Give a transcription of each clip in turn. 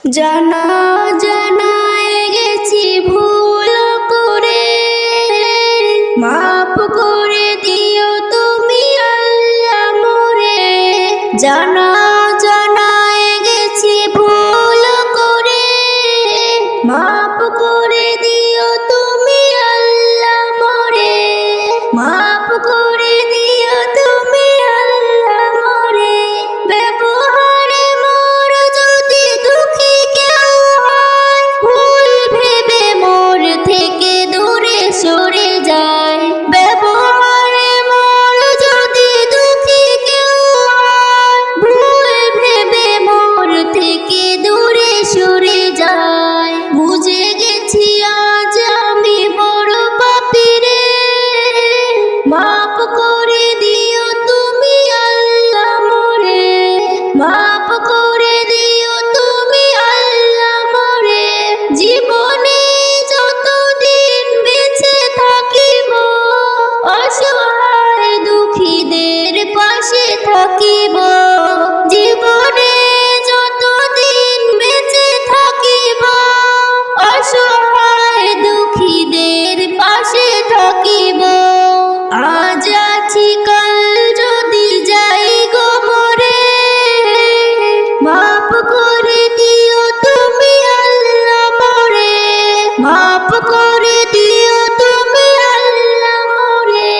জানা জানায় গেছি ভুল করে, মাফ করে দিও তুমি আল্লাহ মোরে। জানা জানায় গেছি ভুল করে, মাফ করে দিও তুমি আল্লাহ মোরে। মাফ করে দিও তুমি আল্লাহ মোরে। ব্যবহারে মোর যদি দুঃখী কেউ হয়, ভুল ভেবে মোর থেকে দূরে সরে যায়। ব্যবহারে মোর যদি দুঃখী কেউ হয়, ভুল ভেবে মোর থেকে দূরে সরে যায়। বুঝে গেছি আজ আমি বড় পাপী রে, মাফ করে দিও তুমি আল্লাহ মোরে। মাফ করে দিও তুমি আল্লাহ মোরে। জীবনে যতদিন বেঁচে থাকিব, অসহায় দুঃখীদের পাশে থাকিব। জীবনে যতদিন বেঁচে থাকিব, অসহায় দুঃখীদের পাশে থাকিব। আজ আছি কাল যদি যাই গো মরে, মাফ করে দিও তুমি আল্লাহ মোরে। মাফ করে দিও তুমি আল্লাহ মোরে।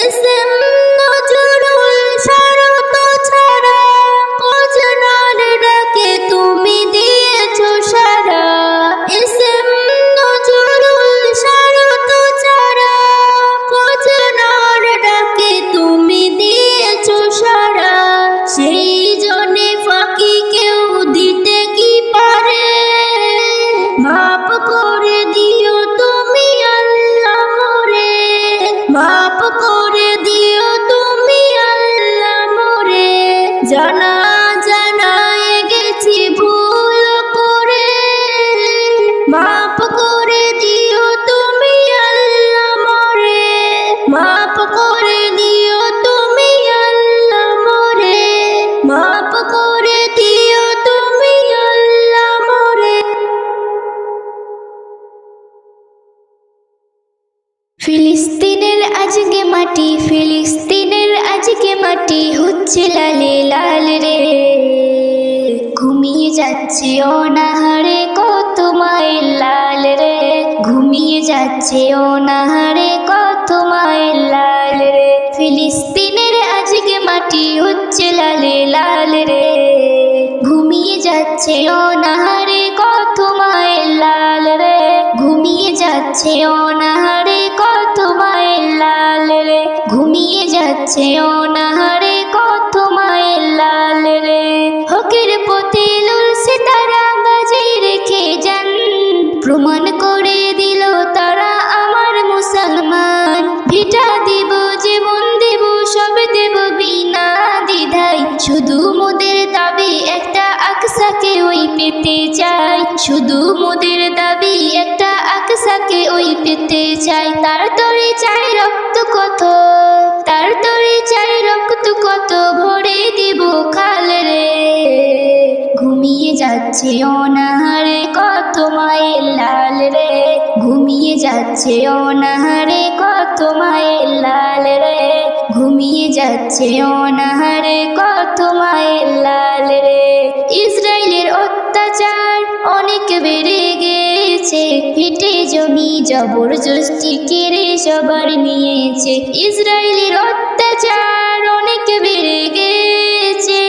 এসএম নজরুল শরত ছাড়া কজনার ডাকে তুমি দিয়েছো সারা। এসএম নজরুল শরত ছাড়া কজনার ডাকে তুমি দিয়েছো সারা। সেই জন্যে ফাঁকি কেউ দিতে কি পারে, মাফ করে দিও তুমি আল্লাহ মোরে। মাফ করে দিও তুমি আল্লাহ মোরে। জানা জানায় গেছি ভুল করে, মাফ করে দিও তুমি আল্লাহ মোরে। মাফ করে দিও তুমি আল্লাহ মোরে। মাফ করে দিও তুমি আল্লাহ মোরে। ফিলিস্তিনের আজকে মাটি, ফিলিস্তিনের আজকে মাটি হচ্ছে লালে লাল রে। ঘুমিয়ে যাচ্ছে অনাহারে কত মায়ের লাল রে। ঘুমিয়ে যাচ্ছে অনাহারে কত মায়ের লাল রে। ফিলিস্তিনের আজকে মাটি হচ্ছে লালে লাল রে। ঘুমিয়ে যাচ্ছে অনাহারে কত মায়ের লাল রে। ঘুমিয়ে যাচ্ছে অনাহারে কত মায়ের লাল রে। ঘুমিয়ে যাচ্ছে অনাহারে কত মায়ের লাল রে। হকের পথে লুলছে তারা বাজি রেখে যান, প্রমাণ করে দিল তারা আমার মুসলমান। ভিটা দিব জীবন দেব সব দেব বিনা দ্বিধায়। শুধু মোদের দাবি একটা আকসাকে ওই পেতে চাই। শুধু মোদের দাবি একটা আকসাকে ওই পেতে চাই। তার তরে চাই রক্ত কত, তার তরে চাই রক্ত কত ভরে দিব খাল রে। ঘুমিয়ে যাচ্ছে অনাহারে কত মায়ের লাল রে। ঘুমিয়ে যাচ্ছে অনাহারে কত মায়ের লাল রে। ঘুমিয়ে যাচ্ছে অনাহারে কত মায়ের লাল রে। ইসরায়েলের অত্যাচার অনেক বেড়ে গেছে, ফিটে জমি জবরদস্তি কেড়ে সবার নিয়েছে। ইসরায়েলের অত্যাচার অনেক বেড়ে গেছে,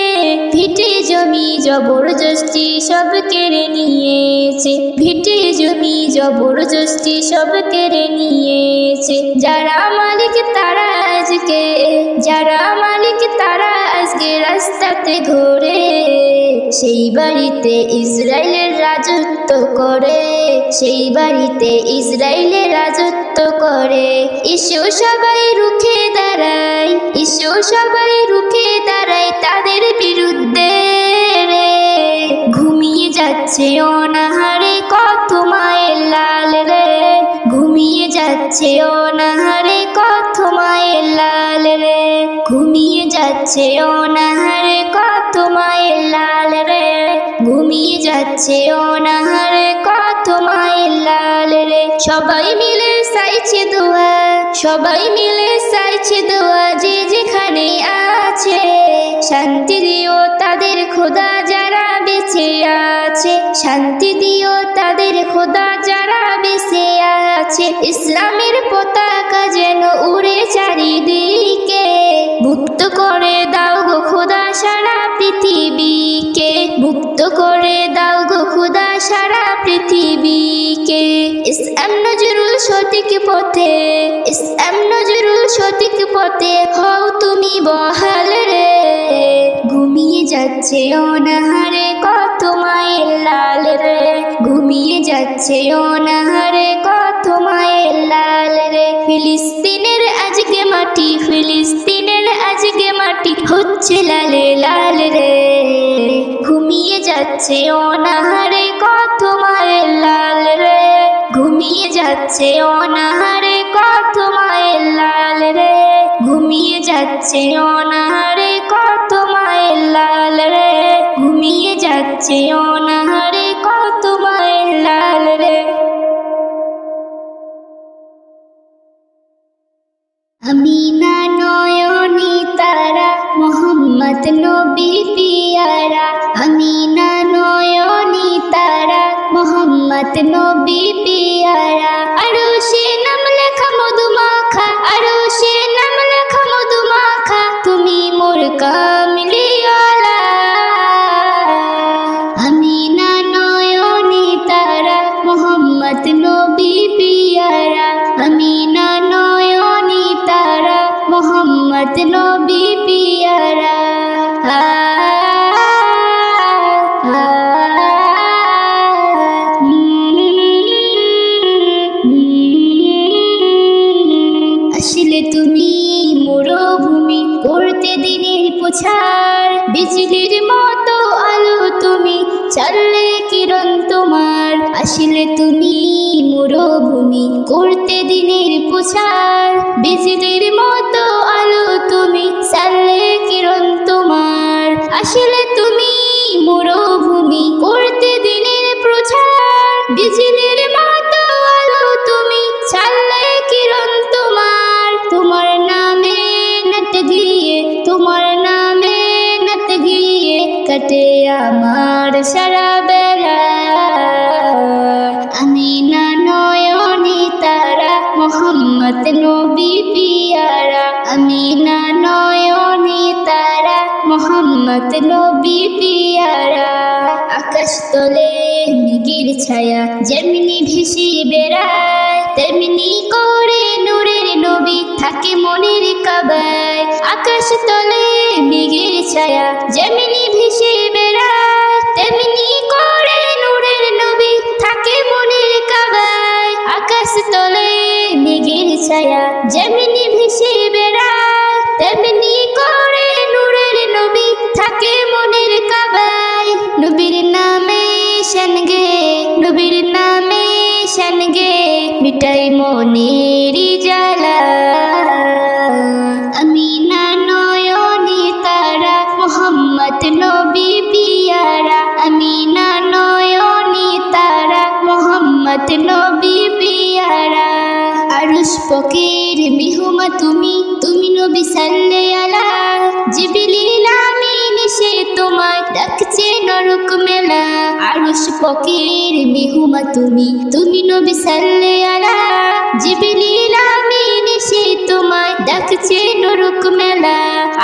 ভিটে জমি জবরদস্তি সব কেড়ে নিয়েছে। ভিটে জমি জবরদস্তি সব কেড়ে নিয়েছে। যারা মালিক তারা আজকে, যারা মালিক তারা আজকে রাস্তাতে ঘোরে। সেই বাড়িতে ইসরায়েলের রাজত্ব করে, সেই বাড়িতে ইসরায়েলের রাজত্ব করে। এসো সবাই রুখে দাঁড়াই, এসো সবাই রুখে দাঁড়াই তাদের বিরুদ্ধে রে। ঘুমিয়ে যাচ্ছে অনাহারে কত মায়ের লাল রে। ঘুমিয়ে যাচ্ছে অনাহারে কত মায়ের লাল রে। ঘুমিয়ে যাচ্ছে অনাহারে কত মায়ের লাল রে। ঘুমিয়ে যাচ্ছে যাচ্ছে অনাহারে কত মায়ের লাল রে। সবাই মিলে চাইছে দোয়া, সবাই মিলে চাইছে দোয়া, যে যেখানে আছে শান্তি দিও তাদের খোদা যারা বেঁচে আছে, শান্তি দিও তাদের খোদা যারা বেঁচে আছে। ইসলামের পতাকা যেন উড়ে চারিদিকে, মুক্ত করে দাও গো খোদা সারা পৃথিবীকে, মুক্ত করে দাও গো খোদা সারা পৃথিবীকে। ইসলাম নজরুল সঠিক পথে, ইসলাম নজরুল সঠিক পথে হও তুমি বহাল রে। ঘুমিয়ে যাচ্ছে অনাহারে কত মায়ের লাল রে, ঘুমিয়ে যাচ্ছে অনাহারে কত মায়ের লাল রে। ফিলিস্তিনের আজকে মাটি, ফিলিস্তিনের আজকে মাটি হচ্ছে লালে লাল রে। ঘুমিয়ে যাচ্ছে অনাহারে কত মায়ের লাল রে, ঘুমিয়ে যাচ্ছে অনাহারে কত মায়ের লাল রে, ঘুমিয়ে যাচ্ছে অনাহারে কত মায়ের লাল রে, ঘুমিয়ে যাচ্ছে অনাহারে কত মায়ের লাল রে। আমিনা নয়নী তারা মোহাম্মদ নবী পিয়ারা, আমিনা নয়নী তারা মোহাম্মদ নবী পিয়ারা। আরশে নাম লেখা মধুমাখা, আরশে নাম লেখা মধুমাখা, তুমি মোর কামলিওয়ালা। আমিনা নয়নী তারা মোহাম্মদ নবী পিয়ারা, আমিনা নয়নী তারা মোহাম্মদ নবী পিয়ারা। আসলে তুমি মরুভূমি করতে দিনের পোছার, বিজলির মতো আলো তুমি চাললে কিরণ তোমার। আসলে তুমি মরুভূমি করতে দিনের পোছার, বিজলির মতো আলো তুমি চাললে কিরণ তোমার। আসলে তুমি মরুভূমি করতে দিনের প্রচার, বিজলির মতো আলো তুমি চাললে কিরণ তোমার। তোমার নামে নাত গিয়ে, তোমার নামে নাত গিয়ে কাটে আমার সারা বেলা। আমিনা নয়নী তারা মোহাম্মদ নবী পিয়ারা, আমিনা নয়নী তারা মোহাম্মদ নবী পিয়ারা। আকাশ তলে মেঘের ছায়া যেমনি ভেসে বেড়ায়, তেমনি করে নূরের নবী থাকে মনের কাবায়। আকাশ তলে মেঘের ছায়া যেমনি ভেসে বেড়ায়, তেমনি করে নূরের নবী থাকে মনের কাবায়। আকাশ তলে মেঘের ছায়া যেমনি ভেসে বেড়ায়, তেমনি করে নূরের নবী থাকে মনের কাবায়। নবীর নামে শানগে, নবীর নামে শানগে মিটাই মনের জ্বালা। আমিনা নয়নী তারা মোহাম্মদ নবী পিয়ারা, আমিনা নয়নী তারা মোহাম্মদ নবী পিয়ারা। আরশ পকের মেহমা তুমি, তুমি নবী সাল্লে আলা। জিবরিল আমিন সে তোমায় ডাকছে নরক মেলা। আরশ পকের মেহমা তুমি, তুমি নবী সাল্লে আলা। জিবরিল আমিন সে তোমায় ডাকছে নরক মেলা।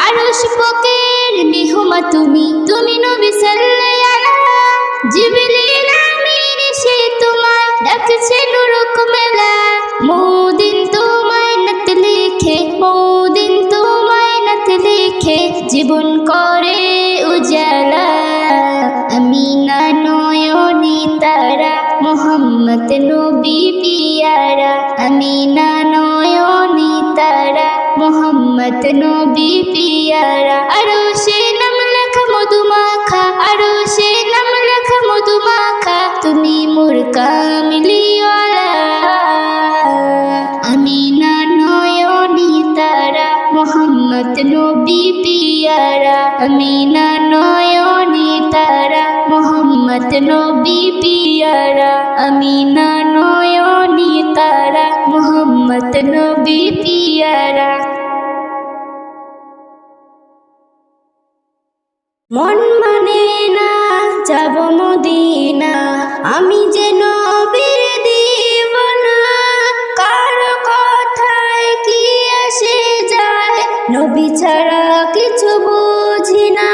আরশ পকের মেহমা তুমি, তুমি নবী সাল্লে আলা। জিবরিল আমিন সে তোমায় ডাকছে নরক মেলা। মৌদিন তোমায় নাত লিখে, মৌদিন তোমায় নাত লিখে জীবন করে উজালা। আমিনা নয়নী তারা মোহাম্মদ নবী পিয়ারা, আমিনা নয়নী তারা মোহাম্মদ নবী পিয়ারা। আরশে নাম লেখা মধুমাখা, আরশে নাম লেখা মধুমাখা, তুমি মোর কামলিওয়ালা। আমিনা নয়নী তারা মোহাম্মদ নবী পিয়ারা, আমিনা নয়নী তারা মোহাম্মদ নবী পিয়ারা আমিনা নয়নি তারা মোহাম্মদ নবী পিয়ারা। মন মানে না যাব মদিনা আমি যে নবীর দিওয়ানা কার কথায় কি আসে যায় নবী ছাড়া কিছু বুঝি না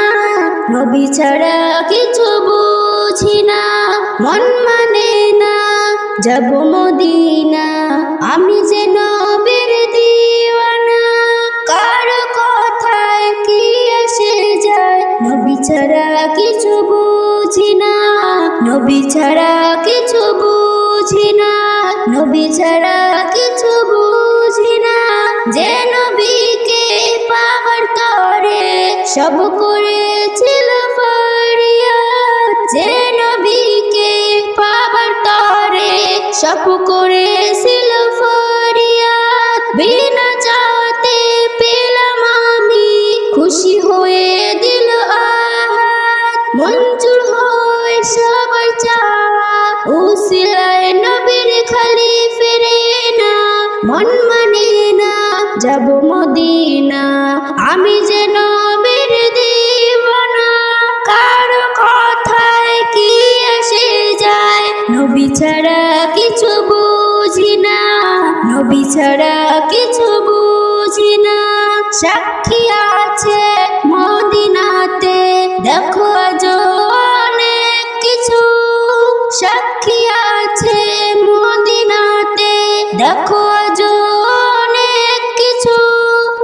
নবী ছাড়া কিছু বুঝি না। মন মানে না যাব মদিনা আমি যে নবীর দিওয়ানা কার কথায় কি আসে যায় নবী ছাড়া কিছু বুঝি না নবী ছাড়া কিছু বুঝি না নবী ছাড়া কিছু বুঝি না। যে নবীকে পাওয়ার তরে সব করেছিল ফরিয়াদ যে নবীকে পাওয়ার তরে সব করেছিল ফরিয়াদ বিনা চাওয়াতে পেলাম আমি খুশি হয়ে দিল আহাদ মঞ্জুর হয় সবার চাওয়া উসিলায় নবীর খালি ফিরে না। মন মানে না যাব মদিনা আমি যে নবীর দিওয়ানা কার কথায় কি আসে যায় নবী ছাড়া কিছু বুঝি না নবী ছাড়া কিছু বুঝি না। সাক্ষী আছে মদিনাতে দেখো আজ অনেক কিছু সাক্ষী আছে মদিনাতে দেখো আজ অনেক কিছু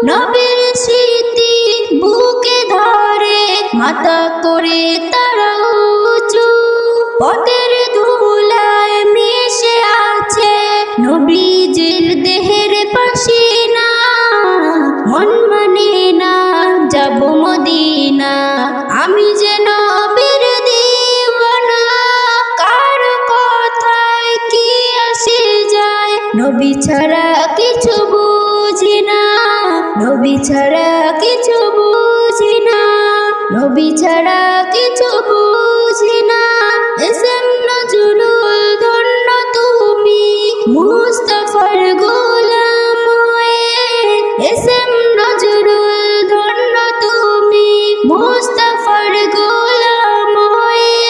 নবীর স্মৃতি বুকে ধরে মাথা করে তারা উঁচু পথের ধুলায় মিশে আছে নবীজির দেহের পাসিনা। মন মানে না যাব মদিনা আমি যে নবীর দিওয়ানা কার কথায় কি আসে যায় নবী ছাড়া কিছু বুঝি না নবী ছাড়া কিছু বুঝি না নবী ছাড়া কিছু বুঝি না। এসএম নজরুল ধন্য তুমি মুস্তাফার গোলাম হয়ে এসএম নজরুল ধন্য তুমি মুস্তাফার গোলাম হয়ে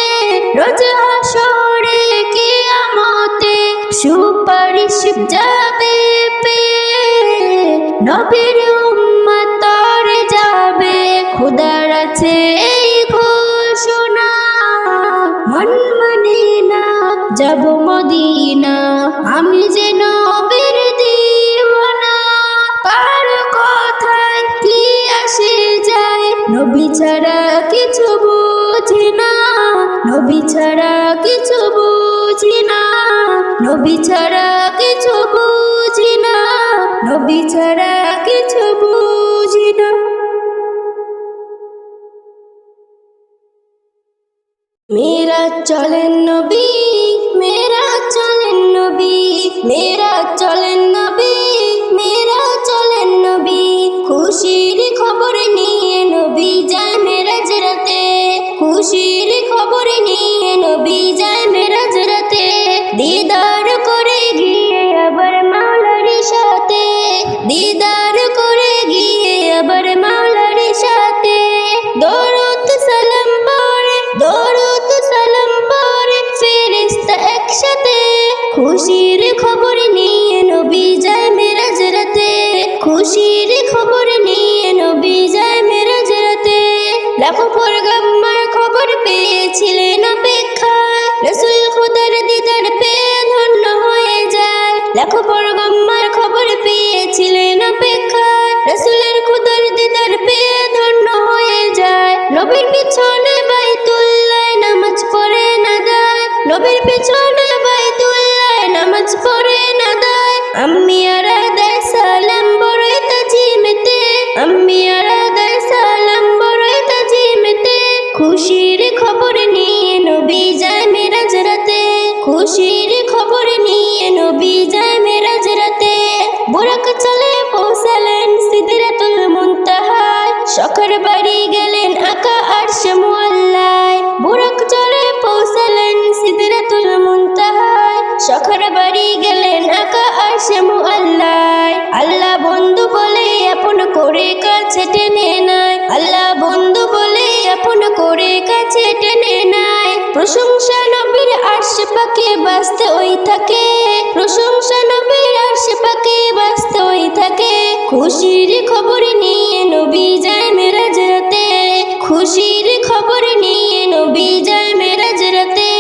রোজ হাসরে কিয়ামতে সুপারিশ যাবে পেয়ে নবীর উম্মত তরে যাবে খোদার আছে এই ঘোষণা। মন মানে না যাব মদিনা আমি যে নবীর দিওয়ানা কার কথায় কি আসে যায় নবী ছাড়া কিছু বুঝি না নবী ছাড়া কিছু বুঝি না নবী ছাড়া কিছু বুঝি না নবী ছাড়া কিছু বুঝি না। মেরা চলেন নবী মেরা চলেন নবী মেরা চলেন নবী মেরা চলেন নবী খুশির খবর নিয়ে নবী যায় মেরাজ রাতে খুশির খবর নিয়ে নবী যায় মেরাজ রাতে দিদার করে গিয়ে আবার মাওলার সাথে দিদার করে গিয়ে আবার মাওলার সাথে দরুদ সালাম পড়ে ফেরেশতা একসাথে খুশির খবর নিয়ে নবী যায় মেরাজ রাতে খুশির খবর নিয়ে নবী যায় মেরাজ রাতে। লাখো পয়গম্বর খবর পেয়েছিলেন অপেক্ষায় রাসূল খোদার দিদার পেয়ে ধন্য হয়ে যায় লাখো পয়গম্বর খবর পেয়েছিলেন অপেক্ষায় রাসূলের খোদার দিদার পেয়ে ধন্য হয়ে যায়। নবীর পিছনে বাইতুল্লাহ নামাজ পড়ে না দায় নবীর পিছনে বাইতুল্লাহ নামাজ পড়ে না দায় আম্মি আরাদায় সালাম বড়ই তাজিমেতে আম্মি আরাদায় সালাম বড়ই তাজিমেতে খুশির খবর নিয়ে নবী যায় মেরাজ রাতে খুশির খবর নিয়ে নবী যায় মেরাজ রাতে। বুরাক চলে পৌঁছালেন সিদরাতুল মুনতাহায় শখের বাড়ি গেলেন আকা আরশ মুআল্লায় বুরাক চলে পৌঁছালেন কাছে টেনে নেয়, আল্লাহ বন্ধু বলে আপন করে কাছে টেনে নেয়। প্রশংসা নবীর আরশ পাকে বাজতে ওই থাকে, প্রশংসা নবীর আরশ পাকে বাজতে ওই থাকে। খুশির খবর নিয়ে নবী যায় মেরাজ রাতে, খুশির খবর নিয়ে নবী যায় মেরাজ রাতে।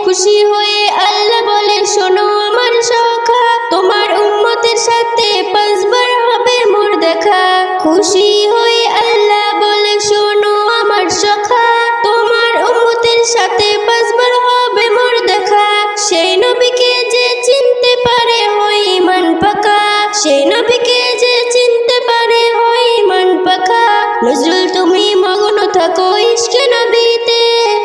খুশি হয়ে আল্লাহ বলে শোনো আমার সখা, তোমার উম্মতের সাথে 5 বার হবে মোর দেখা। খুশি হয়ে আল্লাহ বলে শোনো আমার সখা, তোমার উম্মতের সাথে 5 বার হবে মোর দেখা। সেই নবীকে যে চিনতে পারে হয় ঈমান পাকা, সেই নবীকে যে চিনতে পারে হয় ঈমান পাকা। নজরুল তুমি মগ্ন থাকো ইশকে নবীতে,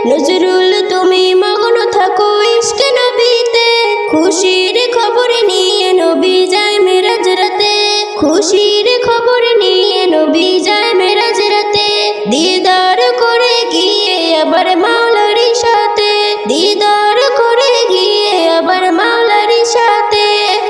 নজরুল তুমি মগ্ন থাকো ইশকে নবীতে। খুশির খবর নিয়ে নবী যায় মেরাজ রাতে, খুশির খবর নিয়ে নবী যায় মেরাজ রাতে। দিদার করে গিয়ে আবার মাওলার সাথে, দিদার করে গিয়ে আবার মাওলার সাথে।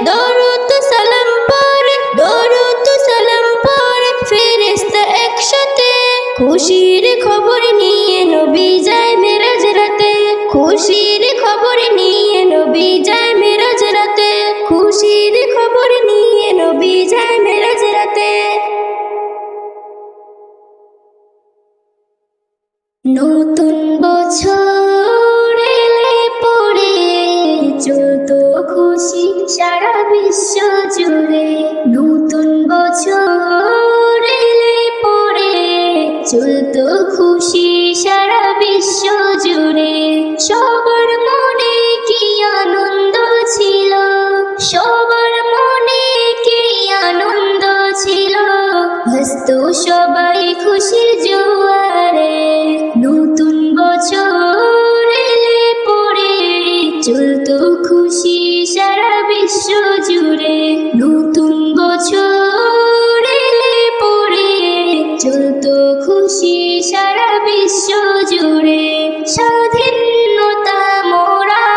দরুদ সালাম পড়ে, দরুদ সালাম পড়ে ফেরেশতা একসাথে। খুশির খবর নিয়ে নবী যায় মেরাজ রাতে, খুশির খবর নিয়ে নবী যায় মেরাজ রাতে, খুশির খবর নিয়ে নবী যায় মেরাজ রাতে। নতুন বছর এলে পরে চলতো খুশি সারা বিশ্ব জুড়ে, নতুন বছর এলে পরে চলতো খুশি সারা বিশ্ব জুড়ে। সবার মনে কি আনন্দ ছিল, সবার মনে কি আনন্দ ছিল, ভাসত সবাই খুশির জোয়ারে। নতুন বছর এলে পরে চলতো খুশি সারা বিশ্ব জুড়ে, নতুন বছর এলে পরে চলতো খুশি সারা বিশ্ব জুড়ে। স্বাধীনতা মোরা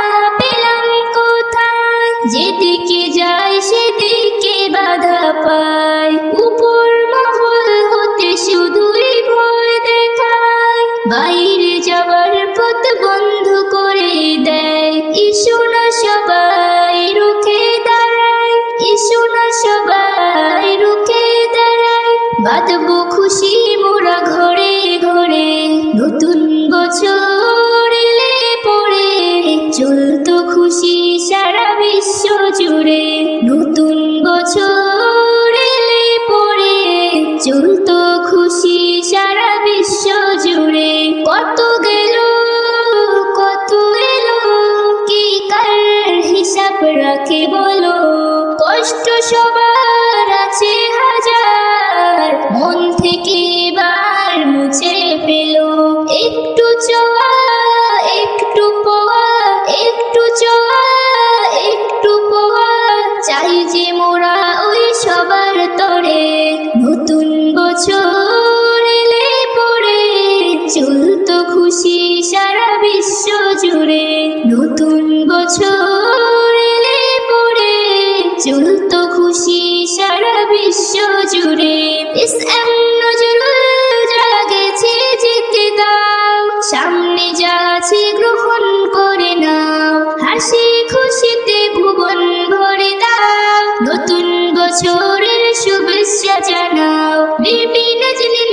পেলাম কোথায়, যেদিকে যাই সেদিকে বাধা পাই, উপর মহল হতে শুধুই ভয় দেখায়, বাইরে যাওয়ার পথ বন্ধ করে দেয়। ইসো না সবাই রুখে দাঁড়ায়, ইসো না সবাই রুখে দাঁড়ায়, বাঁধবো খুশি মোরা ঘরে ঘরে। নতুন বছর এলে পরে চলতো খুশি সারা বিশ্ব জুড়ে, নতুন বছর এলে পরে চলতো খুশি সারা বিশ্ব জুড়ে। কত গেল কত এলো, কি কার হিসাব রাখে বলো, কষ্ট সবার আছে হাজার, মন থেকে এবার মুছে ফেলো। একটু চোয়া একটু পোয়া, একটু চোয়া একটু পোয়া, চাই যে মোরা ওই সবার তরে। নতুন বছর এলে পরে চলতো খুশি সারা বিশ্ব জুড়ে, নতুন বছর এলে পরে চলতো খুশি সারা বিশ্ব জুড়ে। এসএম নজরুল জাগেছে যেতে দাও, সামনে যা আছে গ্রহণ করে নাও, হাসি খুশিতে ভুবন ভরে দাও, নতুন বছরের শুভেচ্ছা জানাও। বেবি নাজনীন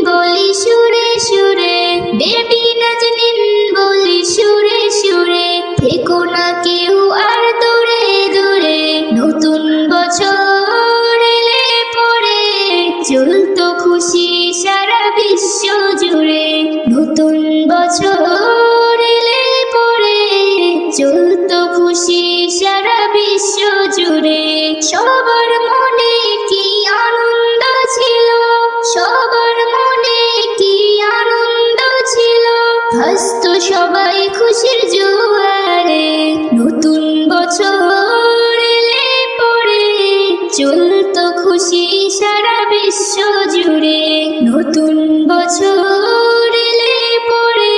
বলি সুরে সুরে, বেবি নাজনীন বলি সুরে সুরে, থেকো না কেউ আর দূরে দূরে। নতুন বছর এলে পরে চলতো খুশি সারা বিশ্ব জুড়ে, নতুন বছর এলে পরে চলতো খুশি সারা বিশ্ব জুড়ে। সবার মনে কি আনন্দ ছিল, সবার মনে কি আনন্দ ছিল, ভাসত সবাই খুশির জোয়ারে। নতুন বছর এলে পরে চলতো খুশি সারা বিশ্ব জুড়ে, নতুন বছর এলে পরে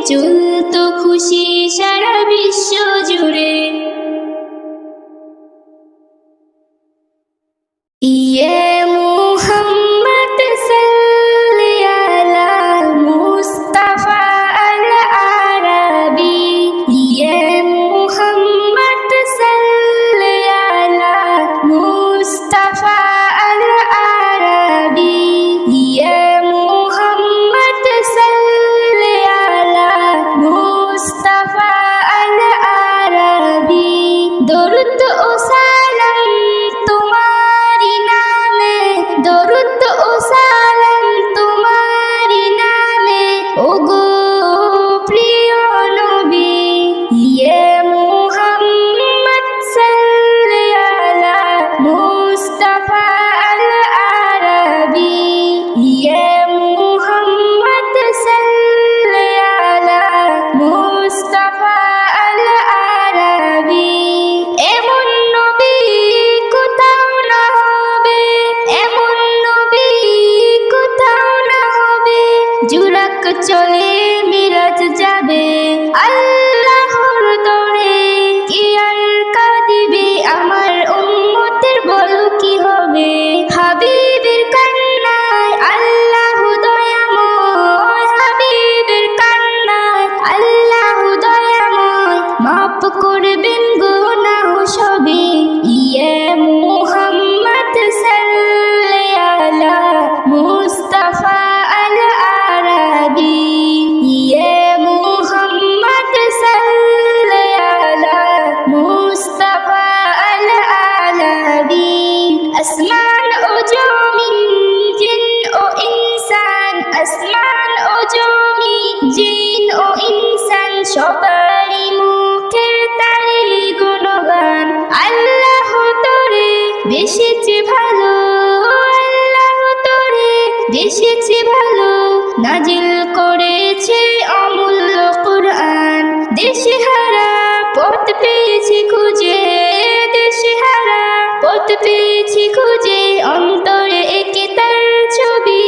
চলতো খুশি সারা বিশ্ব জুড়ে। ইয়ে মুহাম্মদ বেশেছে ভালো নাজিল করেছে অমূল্য কুরআন। দেশে হারা পথ পেয়েছি খুঁজে, দেশে হারা পথ পেয়েছি খুঁজে, অন্তরে এঁকে তার ছবি।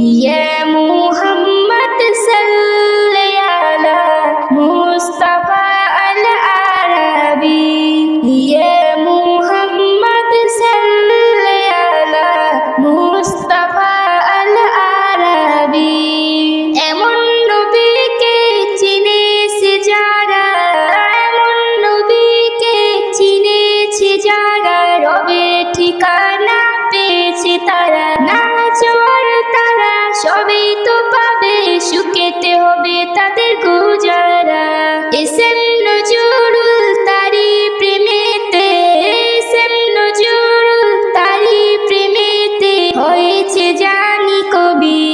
ইয়া মুহাম্মদ সাল্লি আলা মুস্তাফা আল আরাবি, ইয়া মুহাম্মদ সাল্লি আলা মুস্তাফা আল আরাবি। এমন নবীকে চিনেছে যারা, এমন নবীকে চিনেছে যারা, রবে ঠিকানা পেয়েছে তারা। না চাওয়ার তারা সবই তো পাবে, সুখেতে হবে তাদের গুজারা। এসএম নজরুল তারি প্রেমেতে, এসএম নজরুল তারি প্রেমেতে হয়েছে জানি কবি।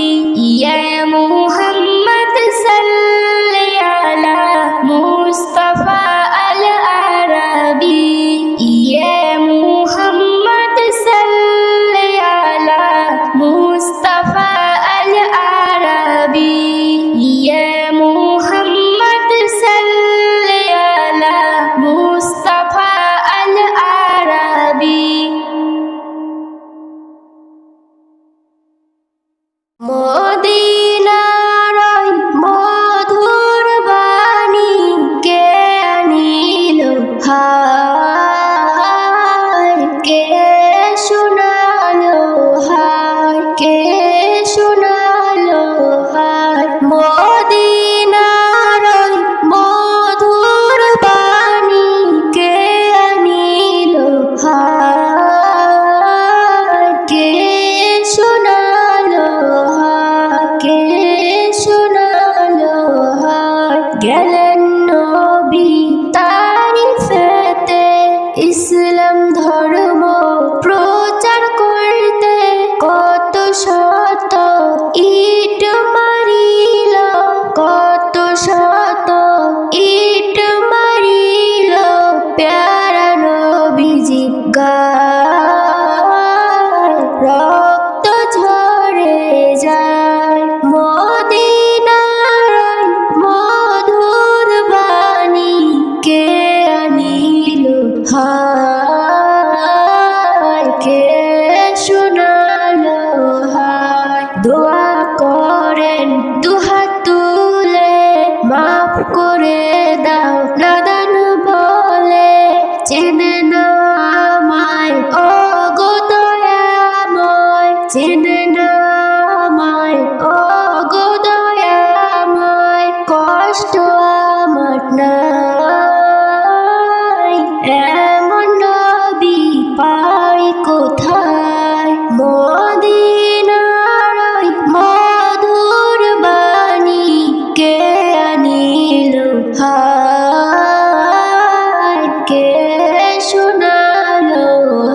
ইয়া মুহাম্মদ সাল্লি আলা মুস্তাফা আল আরাবি, ইয়া মুহাম্মদ সাল্লি আলা মুস্তাফা আল আরাবি, ইয়া মুহাম্মদ সাল্লি আলা মুস্তাফা আল আরাবি। মদিনার ওই মধুর বাণী কে আনিল হায়, কে শোনালো হায়, কে শোনালো হায়। মদিনার ওই মধুর বাণী কে আনিল হায়, কে শোনালো হায়, কে শোনালো হায়। গেলেন নবী তারিফেতে, ইসলাম ধর্ম প্রচার করতে, কত শত ইট মারিল, কত শত ইট মারিল, প্যারা নবীজি গায়, রক্ত ঝরে যায়। মদিনার ওই মধুর বাণী কে আনিল হায়, কে শোনালো হায়। দোয়া করেন দুহাত তুলে, মাফ করে দাও নাদান বলে, চেনে না আমায় ও গো দয়াময়, চেনে না আমায় ও গো দয়াময়, কষ্ট আমার নাই, এমন নবী পাই কোথায়। মদিনার ওই মধুর বাণী কে আনিল হায়, কে শোনালো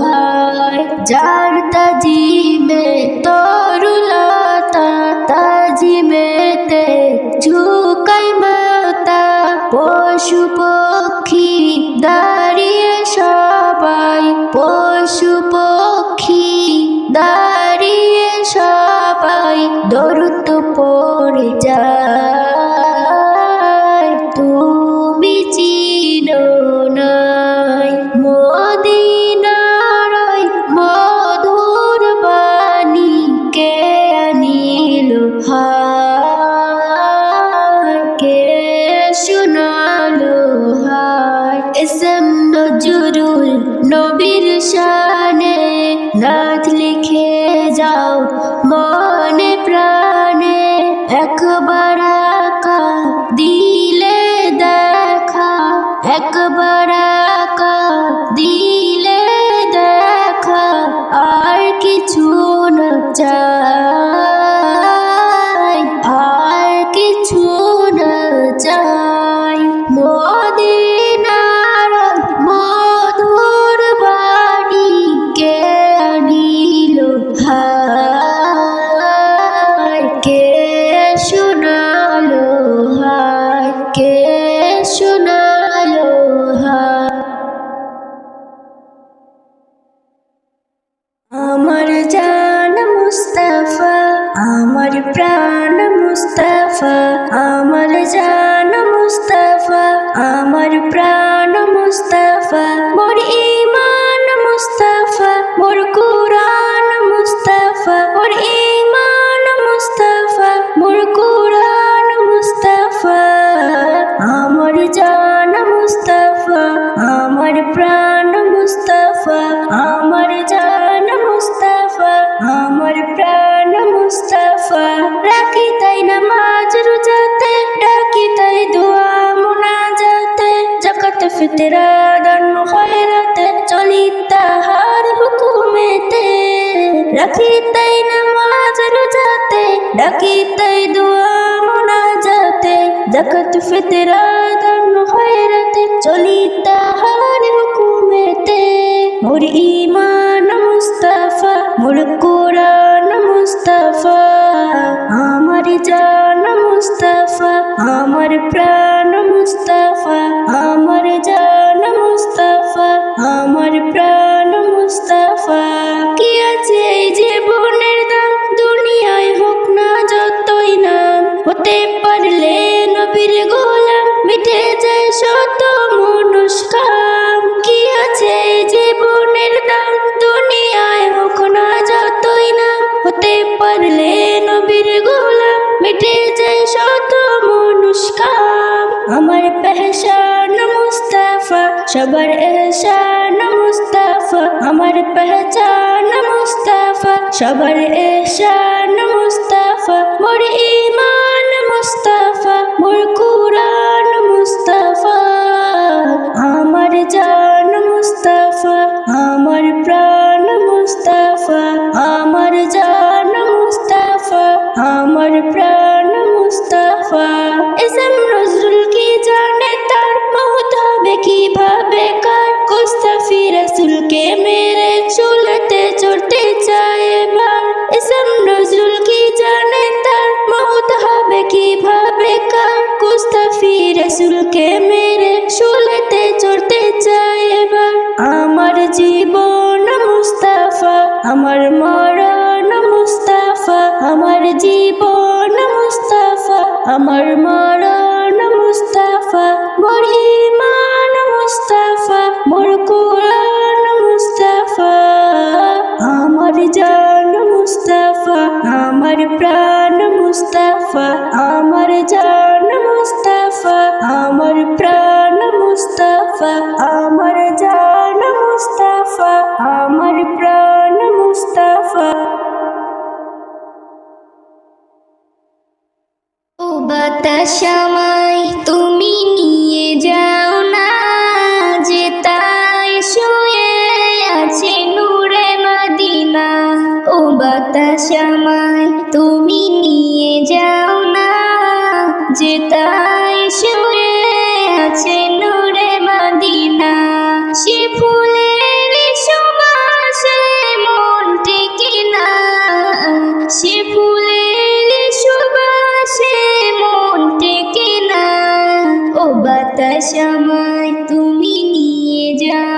হায়। যার তাজিমে তরুলতা, তাজিমেতে ঝুঁকাই মাতা, পশু পক্ষী দাঁড়িয়ে সবাই, পশু পক্ষী দাঁড়িয়ে সবাই, দরুদ পড়ে যায়, তুমি চিনো নাই। মদিনার ওই মধুর বাণী কে আনিল হায়, কে শোনালো হায়। এসএম নজরুল নবীর মুস্তাফা, আমার প্রাণ মুস্তাফা, আমার জান মুস্তাফা, আমার প্রাণ মুস্তাফা। রাখি তাই নামাজ রোজাতে, ডাকি তাই দোয়া মুনাজাতে, যাকাত ফিতরা দান খয়রাতে, চলি তাহার হুকুমেতে। রাখি তাই নামাজ রোজাতে, ডাকি তাই দোয়া মুনাজাতে, যাকাত ফিতরা দান খয়রাতে, চলি তাহার হুকুমেতে। মোর ঈমান মুস্তাফা, মোর কুরআন মুস্তাফা, আমার জান মুস্তাফা, আমার প্রাণ মুস্তাফা, আমার জান মুস্তাফা, আমার প্রাণ মুস্তাফা। কি আছে এই জীবনের দাম, দুনিয়ায় হোক না যতই নাম, হতে পারলে নবীর গোলাম, মিটে যায় শত মনস্কাম। কি আছে এই জীবনের দাম, দুনিয়ায় হোক না যতই নাম, হতে পারলে নবীর গোলাম, মিটে যায় শত মনস্কাম। আমার পেহচান মুস্তাফা, সবার এহসান মুস্তাফা, আমার পেহচান মুস্তাফা, সবার এহসান মুস্তাফা। মোর ঈমান মুস্তাফা, মোর কুরআন মুস্তাফা, আমার জান মুস্তাফা, আমার প্রাণ মুস্তাফা, আমার জান মুস্তাফা, আমার প্রাণ মুস্তাফা। এসএম নজরুল কি জানে তার মওত হবে কিভাবে কার, মুস্তাফি রাসূলকে মেরে চুলতে চড়তে চায় এবার। এসএম নজরুল কি জানে তার মওত হবে কিভাবে কার, মুস্তাফি রাসূলকে মেরে চুলতে চড়তে চায় এবার। আমার জীবন মুস্তাফা, আমার মরণ মুস্তাফা, আমার জীবন মুস্তাফা, আমার মরণ মুস্তাফা। মোর ঈমান মুস্তাফা, মোর কুরআন মুস্তাফা, আমার জান মুস্তাফা, আমার প্রাণ মুস্তাফা, আমার জান মুস্তাফা, আমার প্রাণ মুস্তাফা, আমার জান মুস্তাফা, আমার প্রাণ মুস্তাফা। ও বাতাস আমায় তুমি নিয়ে যাও না, যে তাই শুয়ে আছে নূরে মদিনা। ও বাতাস আমায় তুমি নিয়ে যাও না, যে তাই শুয়ে আছে নূরে মদিনা। সে ফুলের সুবাসে মন টেকে না, সে ফুলের সুবাসে মন টেকে না। ও বাতাস আমায় তুমি নিয়ে যাও।